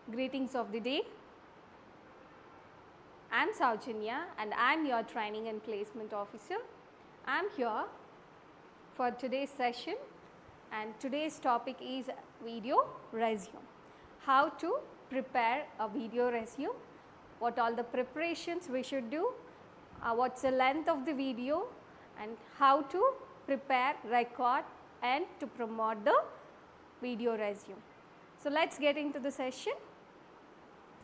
Greetings of the day. I am Saujanya and I am your Training and Placement Officer. I am here for today's session and today's topic is video resume. How to prepare a video resume, what all the preparations we should do, what's the length of the video and how to prepare, record and to promote the video resume. So, let us get into the session.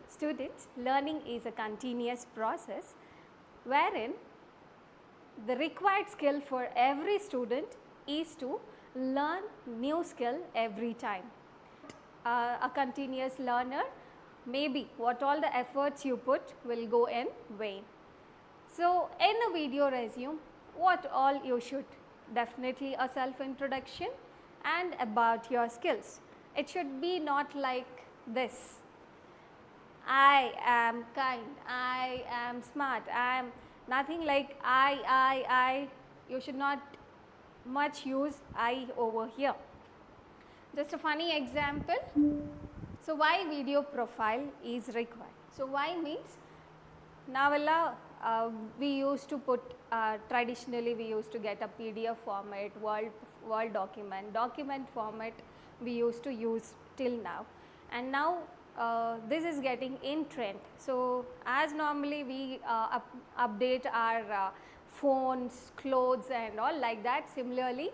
Students, learning is a continuous process wherein the required skill for every student is to learn new skill every time. A continuous learner, maybe what all the efforts you put will go in vain. So, in a video resume, what all you should? Definitely a self-introduction and about your skills. It should be not like this. I am kind, I am smart, I am nothing like I. You should not much use I over here. Just a funny example. So, why video profile is required? So, why means now we used to put traditionally we used to get a PDF format, Word document format we used to use till now, and now this is getting in trend. So, as normally we update our phones, clothes and all like that, similarly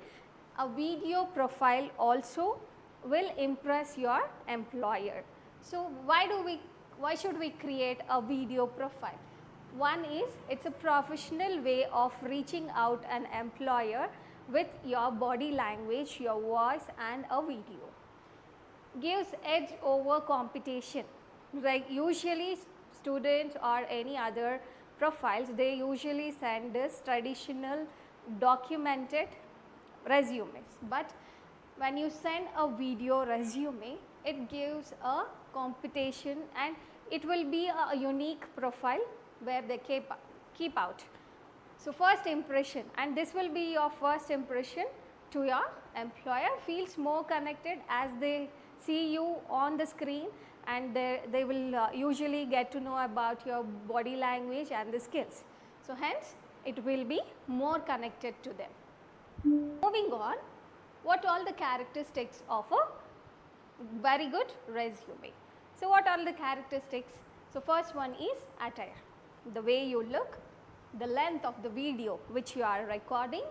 a video profile also will impress your employer. So, why should we create a video profile? One is it's a professional way of reaching out an employer with your body language, your voice and a video. Gives edge over competition. Like usually students or any other profiles, they usually send this traditional documented resumes, but when you send a video resume, it gives a competition and it will be a unique profile where they keep out. So, first impression, and this will be your first impression to your employer, feels more connected as they see you on the screen and they will usually get to know about your body language and the skills. So, hence it will be more connected to them. Moving on, what all the characteristics of a very good resume? So, what are the characteristics? So, first one is attire, the way you look, the length of the video which you are recording,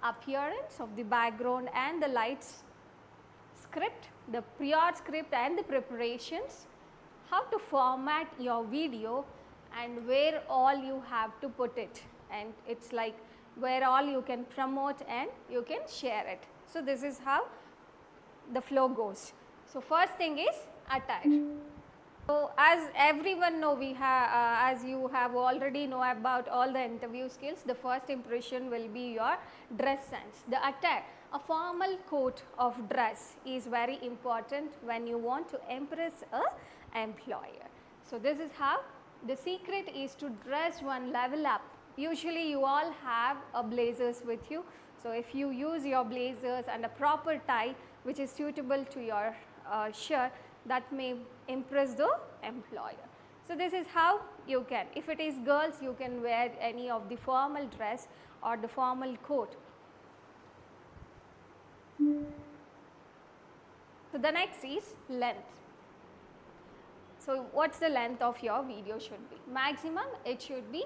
appearance of the background and the lights, script, the prior script and the preparations, how to format your video and where all you have to put it, and it is like where all you can promote and you can share it. So, this is how the flow goes. So, first thing is attire. So, as everyone know, we have as you have already know about all the interview skills, the first impression will be your dress sense, the attire. A formal coat of dress is very important when you want to impress a employer. So, this is how the secret is to dress one level up. Usually you all have a blazers with you. So, if you use your blazers and a proper tie which is suitable to your shirt, that may impress the employer. So, this is how you can, if it is girls, you can wear any of the formal dress or the formal coat. So, the next is length. So, what is the length of your video should be? Maximum it should be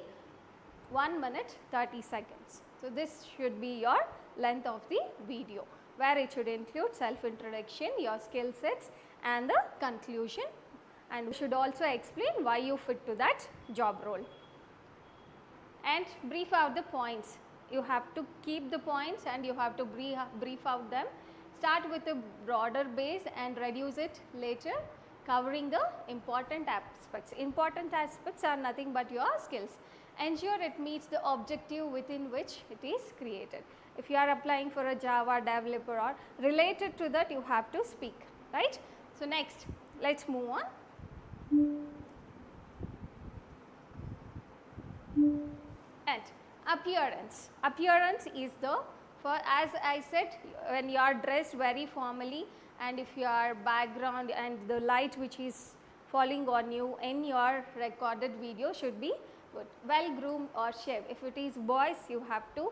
1 minute 30 seconds. So, this should be your length of the video, where it should include self-introduction, your skill sets and the conclusion, and we should also explain why you fit to that job role and brief out the points. You have to keep the points and you have to brief out them. Start with a broader base and reduce it later, covering the important aspects. Important aspects are nothing but your skills. Ensure it meets the objective within which it is created. If you are applying for a Java developer or related to that, you have to speak, right. So, next let us move on. And appearance. Appearance is the, for as I said, when you are dressed very formally and if your background and the light which is falling on you in your recorded video should be good. Well groomed or shaved. If it is boys, you have to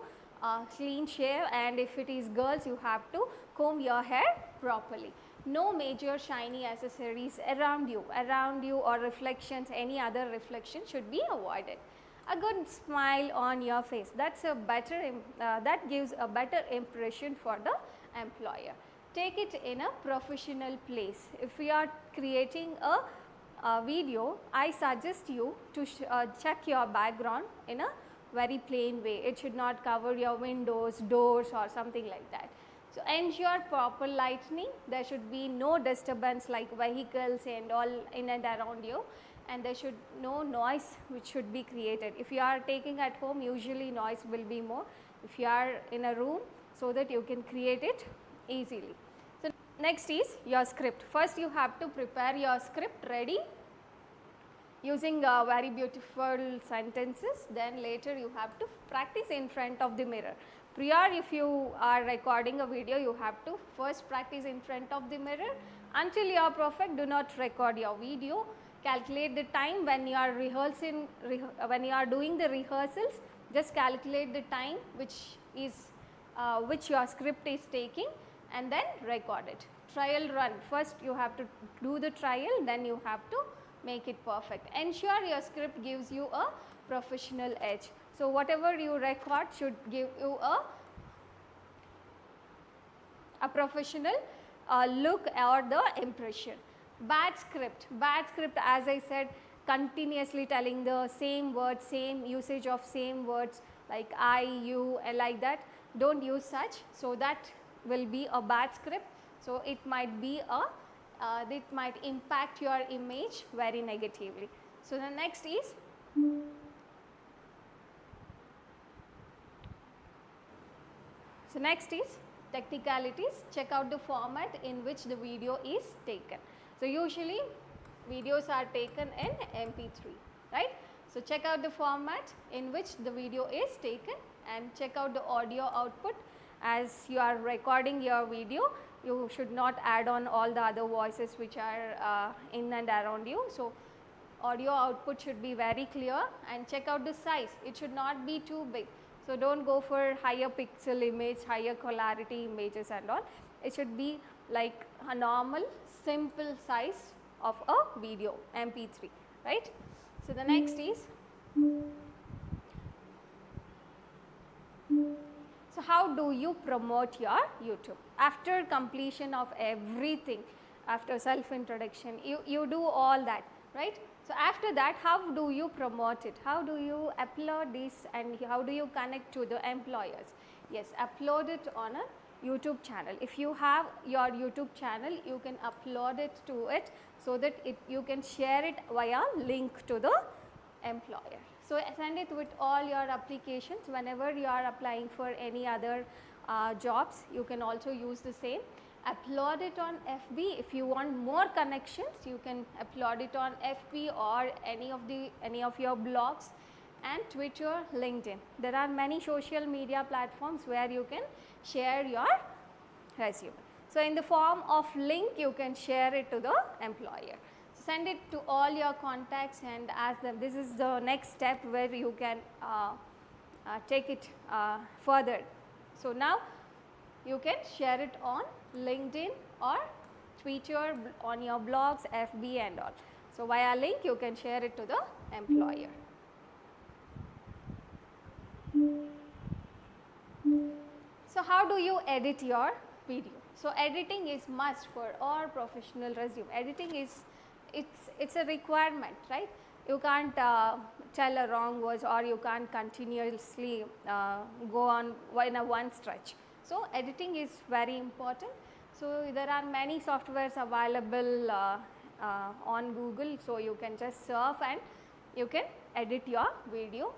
clean shave, and if it is girls, you have to comb your hair properly. No major shiny accessories around you or reflections, any other reflection should be avoided. A good smile on your face, that's a better that gives a better impression for the employer. Take it in a professional place. If we are creating a video, I suggest you to check your background in a very plain way. It should not cover your windows, doors or something like that. So, ensure proper lighting. There should be no disturbance like vehicles and all in and around you, and there should no noise which should be created. If you are taking at home, usually noise will be more. If you are in a room, so that you can create it easily. So, next is your script. First you have to prepare your script ready using very beautiful sentences. Then later you have to practice in front of the mirror. Prior, if you are recording a video, you have to first practice in front of the mirror. Until you are perfect, do not record your video. Calculate the time when you are rehearsing, when you are doing the rehearsals. Just calculate the time which your script is taking, and then record it. Trial run. First you have to do the trial, then you have to make it perfect. Ensure your script gives you a professional edge. So, whatever you record should give you a professional look or the impression. Bad script as I said, continuously telling the same words, same usage of same words like I, you, like that. Don't use such. So, that will be a bad script. So, it might be it might impact your image very negatively. So, the next is technicalities. Check out the format in which the video is taken. So, usually videos are taken in MP3, right. So, check out the format in which the video is taken, and check out the audio output. As you are recording your video, you should not add on all the other voices which are in and around you. So, audio output should be very clear, and check out the size. It should not be too big. So, do not go for higher pixel image, higher clarity images and all. It should be like a normal simple size of a video MP3, right. So, the next is, so how do you promote your YouTube? After completion of everything, after self introduction, you do all that, right. So, after that, how do you promote it? How do you upload this, and how do you connect to the employers? Yes, upload it on a YouTube channel. If you have your YouTube channel, you can upload it to it, so that you can share it via link to the employer. So, send it with all your applications. Whenever you are applying for any other jobs, you can also use the same. Upload it on FB. If you want more connections, you can upload it on FB or any of your blogs, and Twitter, LinkedIn. There are many social media platforms where you can share your resume. So, in the form of link, you can share it to the employer. Send it to all your contacts and ask them. This is the next step where you can take it further. So, now you can share it on LinkedIn or Twitter, on your blogs, FB and all. So, via link you can share it to the employer. So, how do you edit your video? So, editing is must for all professional resume. Editing is it's a requirement, right. You can't tell a wrong words, or you can't continuously go on in a one stretch. So, editing is very important. So, there are many softwares available on Google. So, you can just surf and you can edit your video.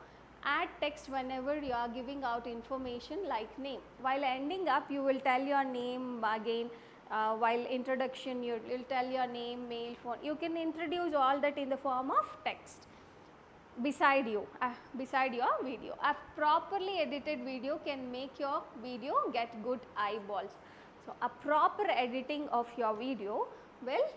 Add text whenever you are giving out information like name. While ending up, you will tell your name again. While introduction, you will tell your name, mail, phone. You can introduce all that in the form of text beside your video. A properly edited video can make your video get good eyeballs. So, a proper editing of your video will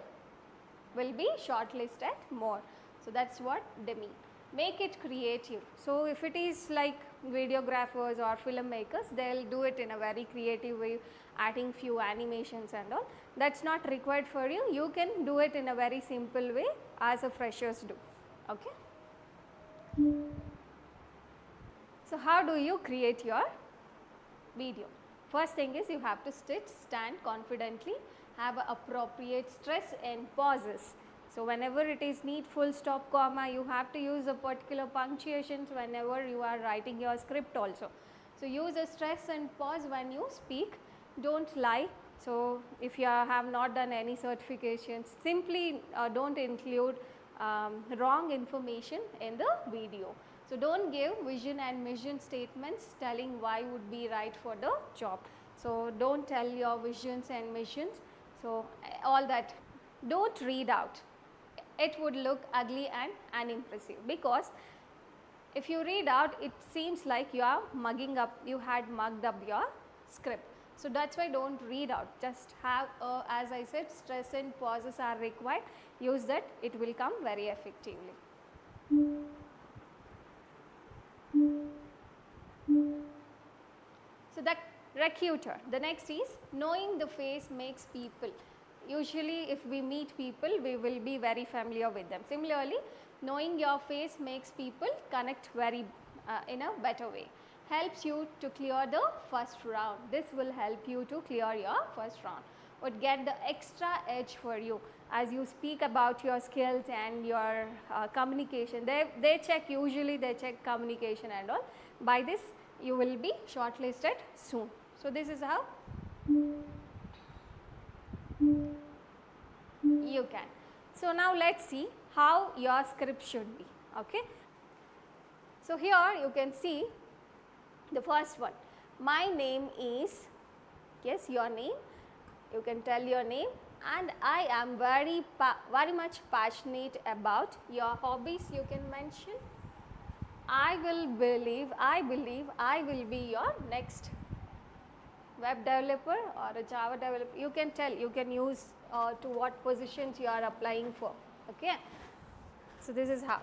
will be shortlisted more. So that's what they mean. Make it creative. So if it is like videographers or filmmakers, they'll do it in a very creative way, adding few animations and all. That's not required for you. You can do it in a very simple way as a freshers do. Okay. So how do you create your video? First thing is you have to stand confidently, have appropriate stress and pauses. So whenever it is need full stop, comma, you have to use a particular punctuations whenever you are writing your script also. So use a stress and pause when you speak. Don't lie. So if you have not done any certifications, simply don't include wrong information in the video. So don't give vision and mission statements telling why would be right for the job. So don't tell your visions and missions. So all that. Don't read out. It would look ugly and unimpressive, because if you read out, it seems like you are mugging up, you had mugged up your script. So that's why don't read out. Just have, as I said, stress and pauses are required. Use that, it will come very effectively. So the recruiter, the next is knowing the face makes people. Usually if we meet people, we will be very familiar with them. Similarly, knowing your face makes people connect very in a better way. Helps you to clear the first round. This will help you to clear your first round. Would get the extra edge for you as you speak about your skills and your communication. They check, usually they check communication and all. By this you will be shortlisted soon. So this is how you can. So now let's see how your script should be. Okay. So here you can see the first one. My name is, yes, your name. You can tell your name, and I am very much passionate about your hobbies. You can mention. I believe I will be your next web developer or a Java developer. You can tell, you can use to what positions you are applying for. Okay. So this is how.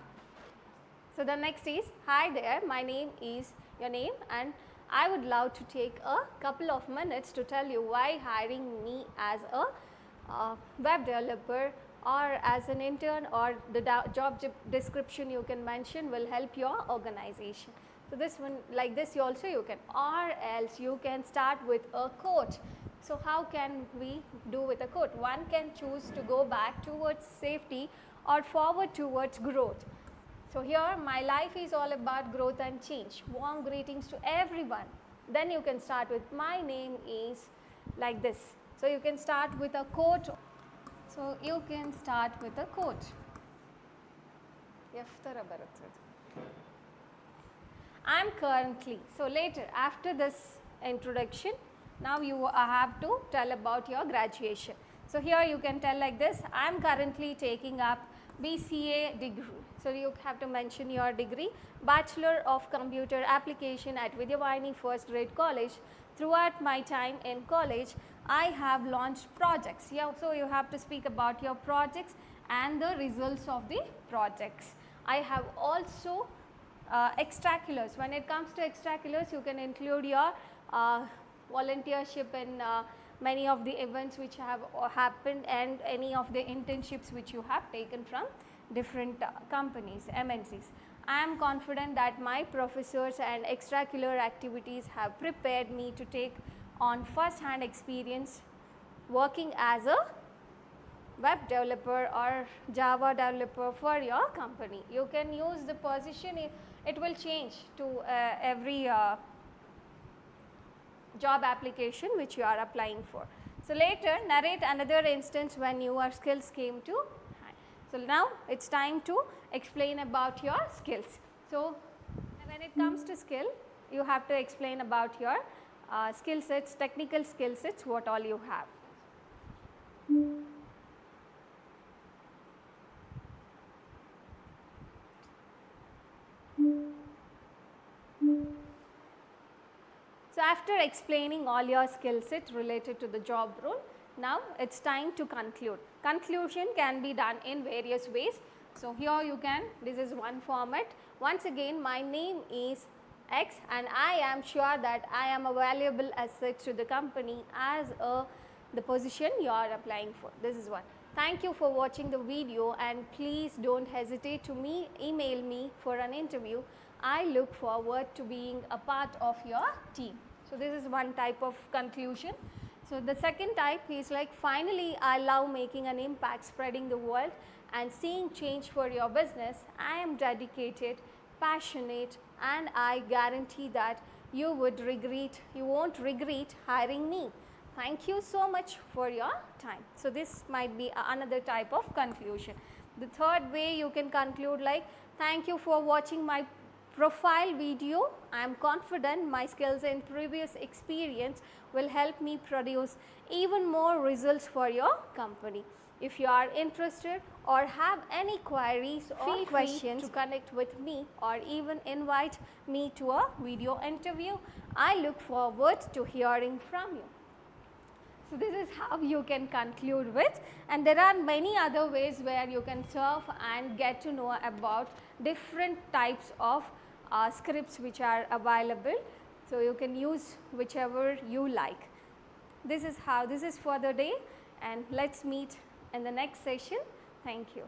So the next is, hi there, my name is your name, and I would love to take a couple of minutes to tell you why hiring me as a web developer or as an intern, or the job description you can mention will help your organization. So this one, like this, you can, or else you can start with a quote. So how can we do with a quote? One can choose to go back towards safety or forward towards growth. So here, my life is all about growth and change. Warm greetings to everyone. Then you can start with, my name is, like this. So you can start with a quote. So you can start with a quote. I'm currently, so later after this introduction, now you have to tell about your graduation. So here you can tell like this, I'm currently taking up BCA degree. So you have to mention your degree, Bachelor of Computer Application at Vidyavani First Grade College. Throughout my time in college, I have launched projects. Yeah, so you have to speak about your projects and the results of the projects. I have also extracurriculars. When it comes to extracurriculars, you can include your volunteership in many of the events which have happened, and any of the internships which you have taken from different companies, MNCs. I am confident that my professors and extracurricular activities have prepared me to take on first-hand experience working as a web developer or Java developer for your company. You can use the position, it will change to every job application which you are applying for. So later, narrate another instance when your skills came to hand. So now it's time to explain about your skills. So when it comes to skill, you have to explain about your skill sets, technical skill sets, what all you have. So after explaining all your skill sets related to the job role, Now it's time to conclude. Conclusion can be done in various ways. So here you can, this is one format. Once again, my name is X and I am sure that I am a valuable asset to the company as the position you are applying for. This is one. Thank you for watching the video and please don't hesitate to email me for an interview. I look forward to being a part of your team. So this is one type of conclusion. So the second type is like, finally I love making an impact, spreading the world and seeing change for your business. I am dedicated, passionate, and I guarantee that you won't regret hiring me. Thank you so much for your time. So this might be another type of conclusion. The third way you can conclude like, thank you for watching my profile video. I am confident my skills and previous experience will help me produce even more results for your company. If you are interested or have any queries or questions to connect with me or even invite me to a video interview, I look forward to hearing from you. So this is how you can conclude with, and there are many other ways where you can surf and get to know about different types of scripts which are available. So you can use whichever you like. This is for the day, and let's meet in the next session. Thank you.